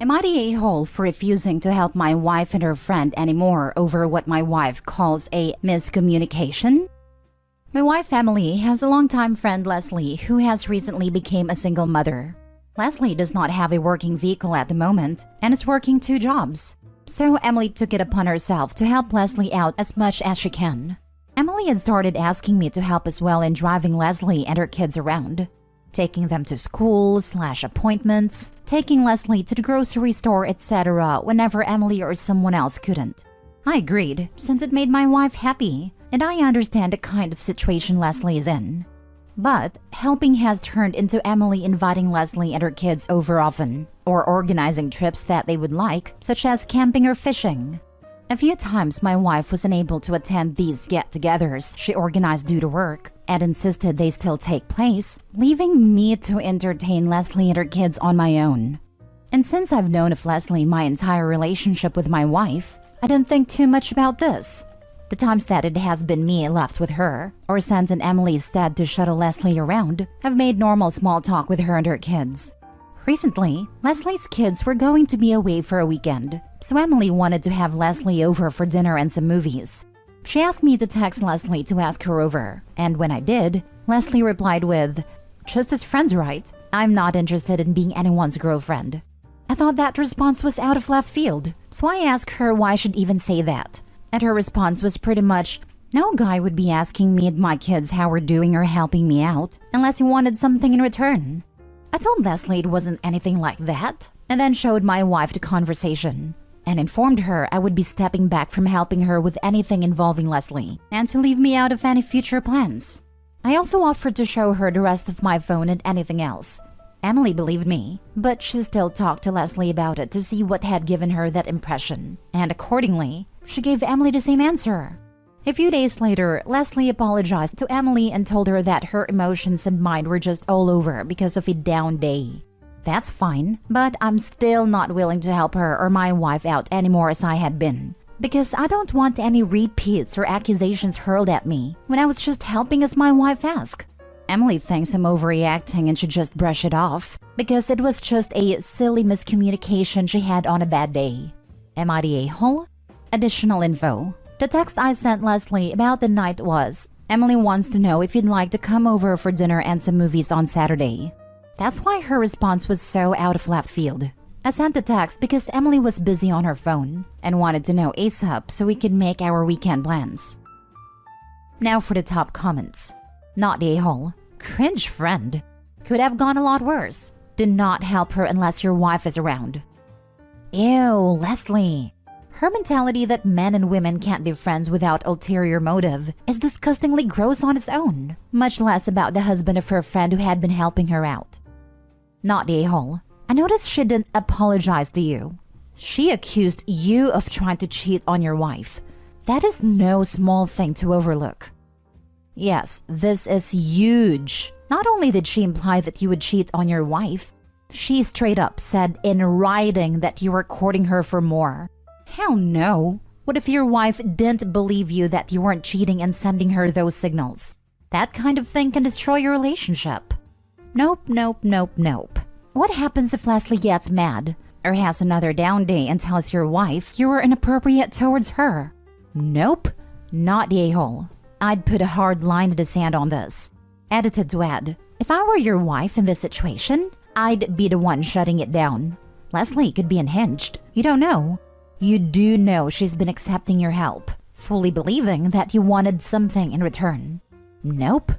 Am I the a-hole for refusing to help my wife and her friend anymore over what my wife calls a miscommunication? My wife Emily has a longtime friend Leslie who has recently become a single mother. Leslie does not have a working vehicle at the moment and is working 2 jobs. So Emily took it upon herself to help Leslie out as much as she can. Emily had started asking me to help as well in driving Leslie and her kids around, taking them to school/appointments, taking Leslie to the grocery store, etc. whenever Emily or someone else couldn't. I agreed, since it made my wife happy, and I understand the kind of situation Leslie is in. But helping has turned into Emily inviting Leslie and her kids over often, or organizing trips that they would like, such as camping or fishing. A few times my wife was unable to attend these get-togethers she organized due to work, and insisted they still take place, leaving me to entertain Leslie and her kids on my own. And since I've known of Leslie my entire relationship with my wife, I didn't think too much about this. The times that it has been me left with her, or sent in Emily's stead to shuttle Leslie around, have made normal small talk with her and her kids. Recently, Leslie's kids were going to be away for a weekend, so Emily wanted to have Leslie over for dinner and some movies. She asked me to text Leslie to ask her over, and when I did, Leslie replied with, "Just as friends, right? I'm not interested in being anyone's girlfriend." I thought that response was out of left field, so I asked her why I should even say that. And her response was pretty much, "No guy would be asking me and my kids how we're doing or helping me out unless he wanted something in return." I told Leslie it wasn't anything like that, and then showed my wife the conversation, and informed her I would be stepping back from helping her with anything involving Leslie, and to leave me out of any future plans. I also offered to show her the rest of my phone and anything else. Emily believed me, but she still talked to Leslie about it to see what had given her that impression, and accordingly, she gave Emily the same answer. A few days later, Leslie apologized to Emily and told her that her emotions and mine were just all over because of a down day. That's fine, but I'm still not willing to help her or my wife out anymore as I had been, because I don't want any repeats or accusations hurled at me when I was just helping as my wife asked. Emily thinks I'm overreacting and should just brush it off, because it was just a silly miscommunication she had on a bad day. Am I the a-hole? Additional info. The text I sent Leslie about the night was, "Emily wants to know if you'd like to come over for dinner and some movies on Saturday." That's why her response was so out of left field. I sent the text because Emily was busy on her phone and wanted to know ASAP so we could make our weekend plans. Now for the top comments. Not the a-hole. Cringe friend. Could have gone a lot worse. Do not help her unless your wife is around. Ew, Leslie. Her mentality that men and women can't be friends without ulterior motive is disgustingly gross on its own, much less about the husband of her friend who had been helping her out. Not the a-hole. I noticed she didn't apologize to you. She accused you of trying to cheat on your wife. That is no small thing to overlook. Yes, this is huge. Not only did she imply that you would cheat on your wife, she straight up said in writing that you were courting her for more. Hell no. What if your wife didn't believe you that you weren't cheating and sending her those signals? That kind of thing can destroy your relationship. Nope, nope, nope, nope. What happens if Leslie gets mad or has another down day and tells your wife you were inappropriate towards her? Nope, not the a-hole. I'd put a hard line in the sand on this. Edited to add, if I were your wife in this situation, I'd be the one shutting it down. Leslie could be unhinged. You don't know. You do know she's been accepting your help, fully believing that you wanted something in return. Nope.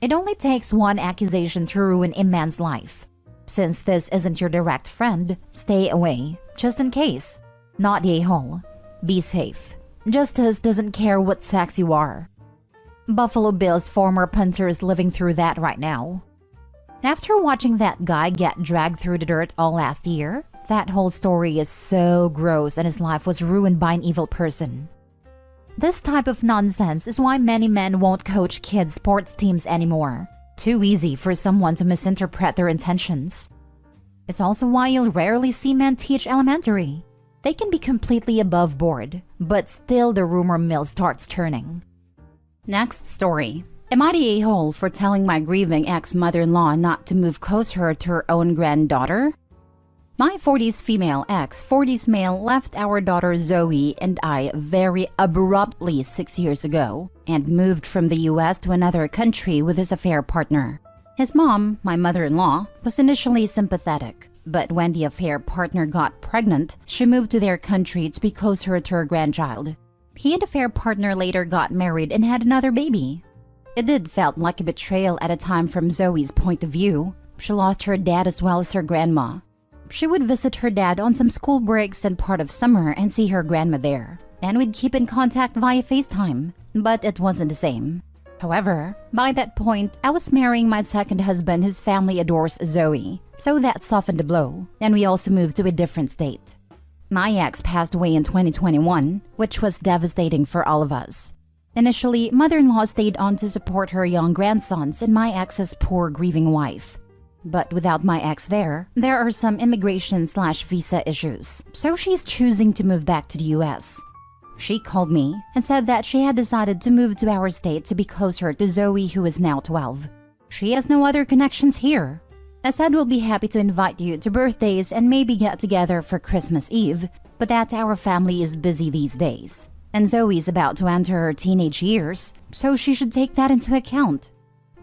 It only takes one accusation to ruin a man's life. Since this isn't your direct friend, stay away, just in case. Not the a-hole. Be safe. Justice doesn't care what sex you are. Buffalo Bills former punter is living through that right now. After watching that guy get dragged through the dirt all last year, that whole story is so gross and his life was ruined by an evil person. This type of nonsense is why many men won't coach kids' sports teams anymore. Too easy for someone to misinterpret their intentions. It's also why you'll rarely see men teach elementary. They can be completely above board, but still the rumor mill starts turning. Next story. Am I the a-hole for telling my grieving ex-mother-in-law not to move closer to her own granddaughter? My 40s female ex, 40s male left our daughter Zoe and I very abruptly 6 years ago and moved from the US to another country with his affair partner. His mom, my mother-in-law, was initially sympathetic, but when the affair partner got pregnant, she moved to their country to be closer to her grandchild. He and affair partner later got married and had another baby. It did felt like a betrayal at a time from Zoe's point of view. She lost her dad as well as her grandma. She would visit her dad on some school breaks and part of summer and see her grandma there. And we'd keep in contact via FaceTime, but it wasn't the same. However, by that point, I was marrying my second husband whose family adores Zoe, so that softened the blow, and we also moved to a different state. My ex passed away in 2021, which was devastating for all of us. Initially, mother-in-law stayed on to support her young grandsons and my ex's poor grieving wife. But without my ex there are some immigration/visa issues, so she's choosing to move back to the US. She called me and said that she had decided to move to our state to be closer to Zoe, who is now 12. She has no other connections here. I said we'll be happy to invite you to birthdays and maybe get together for Christmas Eve, but that our family is busy these days. And Zoe's about to enter her teenage years, so she should take that into account.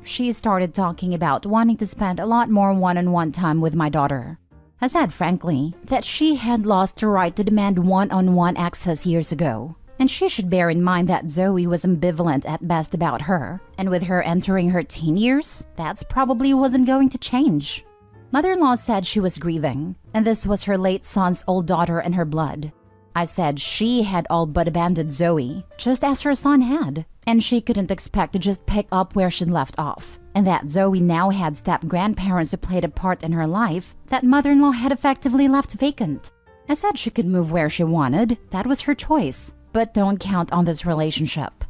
She started talking about wanting to spend a lot more one-on-one time with my daughter. I said frankly that she had lost the right to demand one-on-one access years ago, and she should bear in mind that Zoe was ambivalent at best about her, and with her entering her teen years, that's probably wasn't going to change. Mother-in-law said she was grieving, and this was her late son's old daughter in her blood. I said she had all but abandoned Zoe, just as her son had, and she couldn't expect to just pick up where she'd left off, and that Zoe now had step-grandparents who played a part in her life that mother-in-law had effectively left vacant. I said she could move where she wanted, that was her choice, but don't count on this relationship.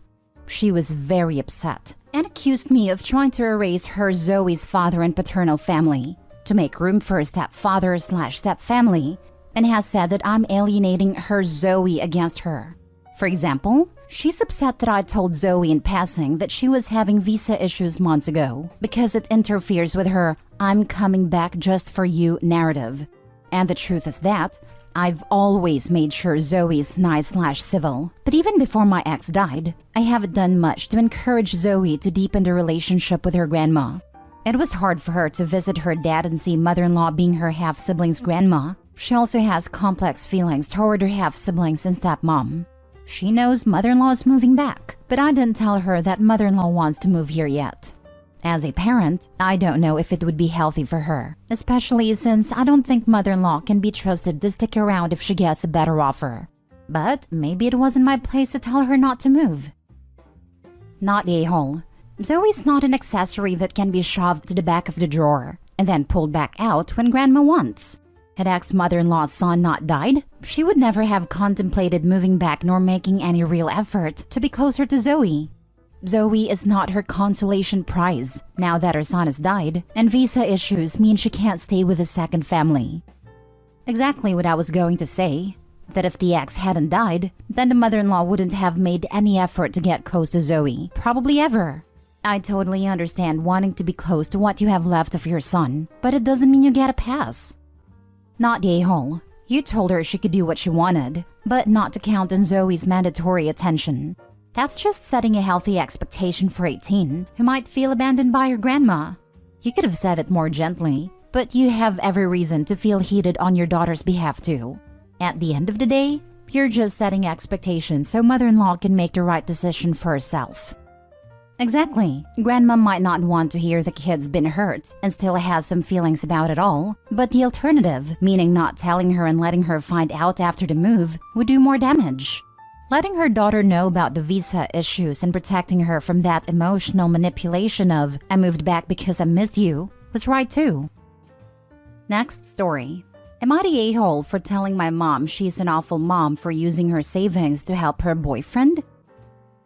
She was very upset and accused me of trying to erase her Zoe's father and paternal family to make room for a stepfather/stepfamily, and has said that I'm alienating her Zoe against her. For example, she's upset that I told Zoe in passing that she was having visa issues months ago because it interferes with her "I'm coming back just for you" narrative. And the truth is that I've always made sure Zoe's nice/civil, but even before my ex died, I haven't done much to encourage Zoe to deepen the relationship with her grandma. It was hard for her to visit her dad and see mother-in-law being her half-sibling's grandma. She also has complex feelings toward her half-siblings and stepmom. She knows mother-in-law is moving back, but I didn't tell her that mother-in-law wants to move here yet. As a parent, I don't know if it would be healthy for her, especially since I don't think mother-in-law can be trusted to stick around if she gets a better offer. But maybe it wasn't my place to tell her not to move. Not a-hole. Zoe's not an accessory that can be shoved to the back of the drawer and then pulled back out when grandma wants. Had ex-mother-in-law's son not died, she would never have contemplated moving back nor making any real effort to be closer to Zoe. Zoe is not her consolation prize now that her son has died, and visa issues mean she can't stay with a second family. Exactly what I was going to say, that if the ex hadn't died, then the mother-in-law wouldn't have made any effort to get close to Zoe, probably ever. I totally understand wanting to be close to what you have left of your son, but it doesn't mean you get a pass. Not the a-hole. You told her she could do what she wanted, but not to count on Zoe's mandatory attention. That's just setting a healthy expectation for a teen who might feel abandoned by her grandma. You could have said it more gently, but you have every reason to feel heated on your daughter's behalf too. At the end of the day, you're just setting expectations so mother-in-law can make the right decision for herself. Exactly. Grandma might not want to hear the kid's been hurt and still has some feelings about it all, but the alternative, meaning not telling her and letting her find out after the move, would do more damage. Letting her daughter know about the visa issues and protecting her from that emotional manipulation of "I moved back because I missed you" was right too. Next story. Am I the a-hole for telling my mom she's an awful mom for using her savings to help her boyfriend?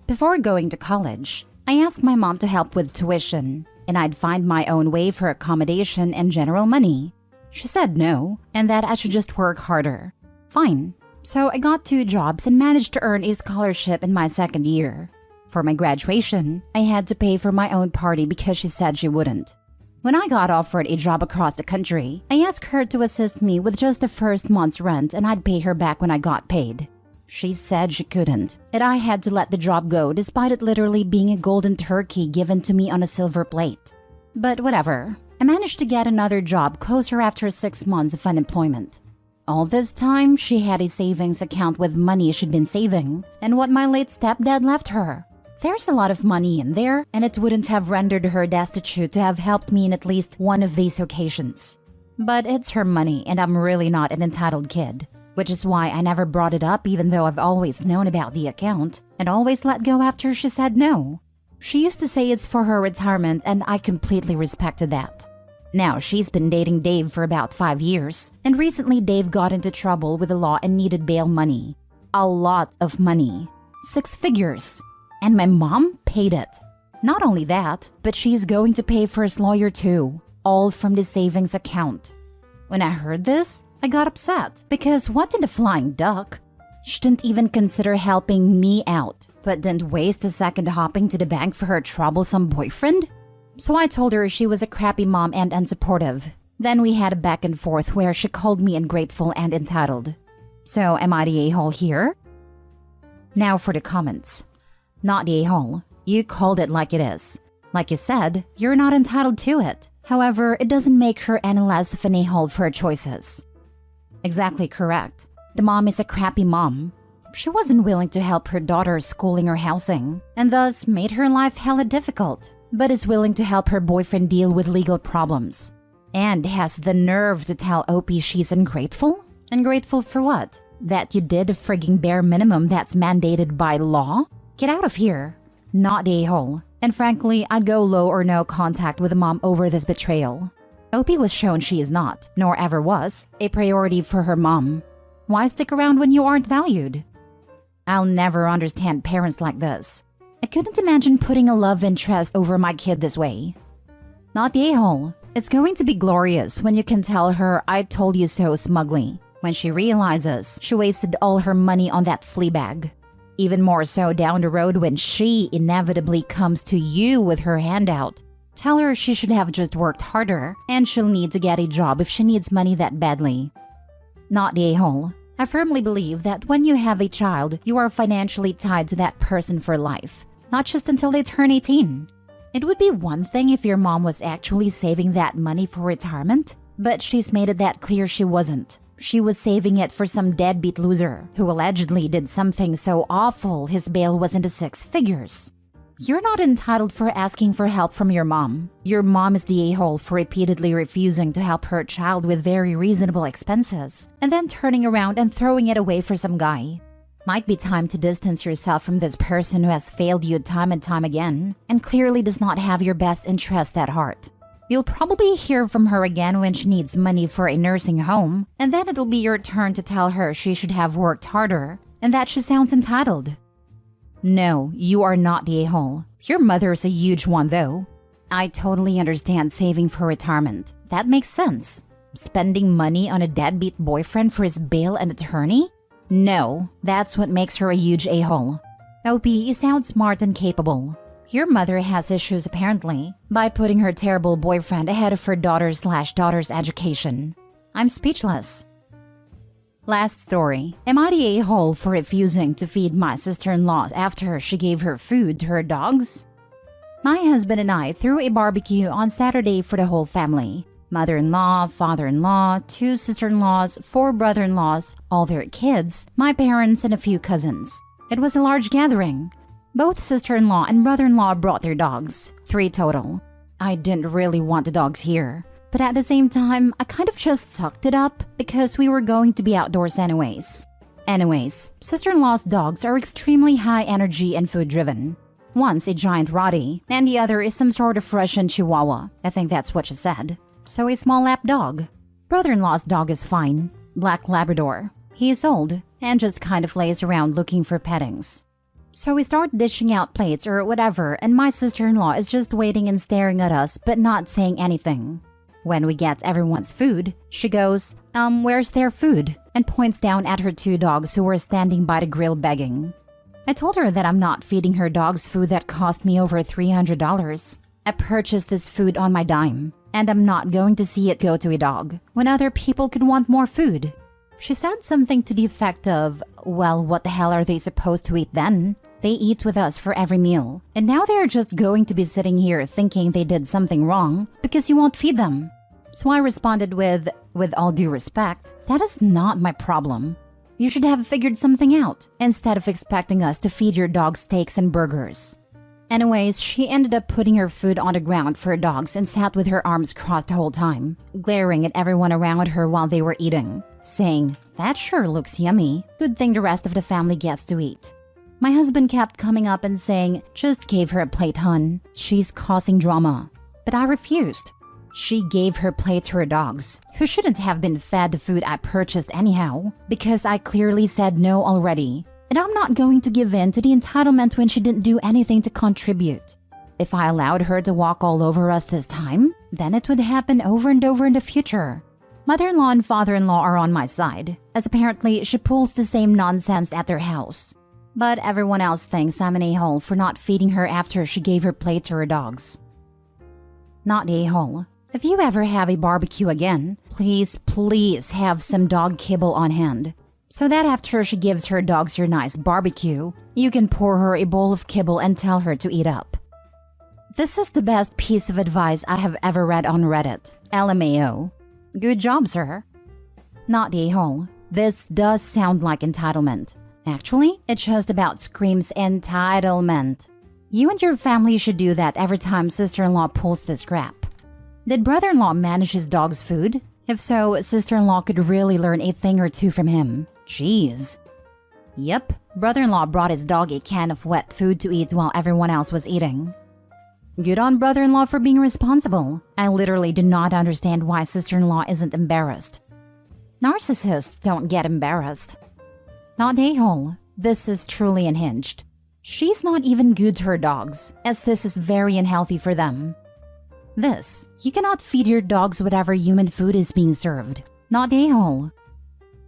Before going to college, I asked my mom to help with tuition, and I'd find my own way for accommodation and general money. She said no, and that I should just work harder. Fine. So I got 2 jobs and managed to earn a scholarship in my second year. For my graduation, I had to pay for my own party because she said she wouldn't. When I got offered a job across the country, I asked her to assist me with just the first month's rent and I'd pay her back when I got paid. She said she couldn't, and I had to let the job go despite it literally being a golden turkey given to me on a silver plate. But whatever, I managed to get another job closer after 6 months of unemployment. All this time, she had a savings account with money she'd been saving and what my late stepdad left her. There's a lot of money in there, and it wouldn't have rendered her destitute to have helped me in at least one of these occasions. But it's her money, and I'm really not an entitled kid, which is why I never brought it up even though I've always known about the account and always let go after she said no. She used to say it's for her retirement, and I completely respected that. Now, she's been dating Dave for about 5 years, and recently Dave got into trouble with the law and needed bail money. A lot of money. 6 figures. And my mom paid it. Not only that, but she's going to pay for his lawyer too, all from the savings account. When I heard this, I got upset because what in the flying duck? She didn't even consider helping me out, but didn't waste a second hopping to the bank for her troublesome boyfriend? So I told her she was a crappy mom and unsupportive. Then we had a back and forth where she called me ungrateful and entitled. So am I the a-hole here? Now for the comments. Not the a-hole. You called it like it is. Like you said, you're not entitled to it. However, it doesn't make her any less of an a-hole for her choices. Exactly correct. The mom is a crappy mom. She wasn't willing to help her daughter's schooling or housing, and thus made her life hella difficult, but is willing to help her boyfriend deal with legal problems. And has the nerve to tell Opie she's ungrateful? Ungrateful for what? That you did a frigging bare minimum that's mandated by law? Get out of here. Not the a-hole. And frankly, I'd go low or no contact with the mom over this betrayal. Opie was shown she is not, nor ever was, a priority for her mom. Why stick around when you aren't valued? I'll never understand parents like this. I couldn't imagine putting a love interest over my kid this way. Not the a-hole. It's going to be glorious when you can tell her I told you so smugly, when she realizes she wasted all her money on that flea bag. Even more so down the road when she inevitably comes to you with her handout. Tell her she should have just worked harder and she'll need to get a job if she needs money that badly. Not the a-hole. I firmly believe that when you have a child, you are financially tied to that person for life, not just until they turn 18. It would be one thing if your mom was actually saving that money for retirement, but she's made it that clear she wasn't. She was saving it for some deadbeat loser who allegedly did something so awful his bail was into 6 figures. You're not entitled for asking for help from your mom. Your mom is the a-hole for repeatedly refusing to help her child with very reasonable expenses, and then turning around and throwing it away for some guy. Might be time to distance yourself from this person who has failed you time and time again, and clearly does not have your best interest at heart. You'll probably hear from her again when she needs money for a nursing home, and then it'll be your turn to tell her she should have worked harder, and that she sounds entitled. No, you are not the a-hole. Your mother is a huge one, though. I totally understand saving for retirement. That makes sense. Spending money on a deadbeat boyfriend for his bail and attorney? No, that's what makes her a huge a-hole. Opie, you sound smart and capable. Your mother has issues apparently, by putting her terrible boyfriend ahead of her daughter's education. I'm speechless. Last story. Am I the a-hole for refusing to feed my sister-in-law after she gave her food to her dogs? My husband and I threw a barbecue on Saturday for the whole family. Mother-in-law, father-in-law, 2 sister-in-laws, 4 brother-in-laws, all their kids, my parents, and a few cousins. It was a large gathering. Both sister-in-law and brother-in-law brought their dogs, 3 total. I didn't really want the dogs here, but at the same time, I kind of just sucked it up because we were going to be outdoors anyways. Sister-in-law's dogs are extremely high energy and food-driven. One's a giant Rottie, and the other is some sort of Russian Chihuahua. I think that's what she said. So a small lap dog. Brother-in-law's dog is fine. Black Labrador. He is old, and just kind of lays around looking for pettings. So we start dishing out plates or whatever, and my sister-in-law is just waiting and staring at us but not saying anything. When we get everyone's food, she goes, where's their food? And points down at her 2 dogs who were standing by the grill begging. I told her that I'm not feeding her dogs food that cost me over $300. I purchased this food on my dime. And I'm not going to see it go to a dog when other people could want more food. She said something to the effect of, well, what the hell are they supposed to eat then? They eat with us for every meal, and now they're just going to be sitting here thinking they did something wrong because you won't feed them. So I responded with all due respect, that is not my problem. You should have figured something out instead of expecting us to feed your dog steaks and burgers. Anyways, she ended up putting her food on the ground for her dogs and sat with her arms crossed the whole time, glaring at everyone around her while they were eating, saying, that sure looks yummy. Good thing the rest of the family gets to eat. My husband kept coming up and saying, just give her a plate, hun. She's causing drama. But I refused. She gave her plate to her dogs, who shouldn't have been fed the food I purchased anyhow, because I clearly said no already. And I'm not going to give in to the entitlement when she didn't do anything to contribute. If I allowed her to walk all over us this time, then it would happen over and over in the future. Mother-in-law and father-in-law are on my side, as apparently she pulls the same nonsense at their house. But everyone else thinks I'm an a-hole for not feeding her after she gave her plate to her dogs. Not a-hole. If you ever have a barbecue again, please have some dog kibble on hand, so that after she gives her dogs your nice barbecue, you can pour her a bowl of kibble and tell her to eat up. This is the best piece of advice I have ever read on Reddit. LMAO. Good job, sir. Not a-hole. This does sound like entitlement. Actually, it just about screams entitlement. You and your family should do that every time sister-in-law pulls this crap. Did brother-in-law manage his dog's food? If so, sister-in-law could really learn a thing or two from him. Jeez. Yep, brother-in-law brought his dog a can of wet food to eat while everyone else was eating. Good on brother-in-law for being responsible. I literally do not understand why sister-in-law isn't embarrassed. Narcissists don't get embarrassed. Not a-hole. This is truly unhinged. She's not even good to her dogs, as this is very unhealthy for them. You cannot feed your dogs whatever human food is being served. Not a-hole.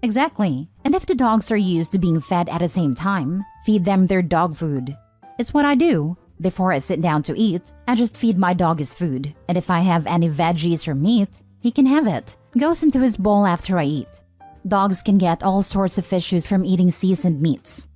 Exactly. And if the dogs are used to being fed at the same time, feed them their dog food. It's what I do. Before I sit down to eat, I just feed my dog his food. And if I have any veggies or meat, he can have it. Goes into his bowl after I eat. Dogs can get all sorts of issues from eating seasoned meats.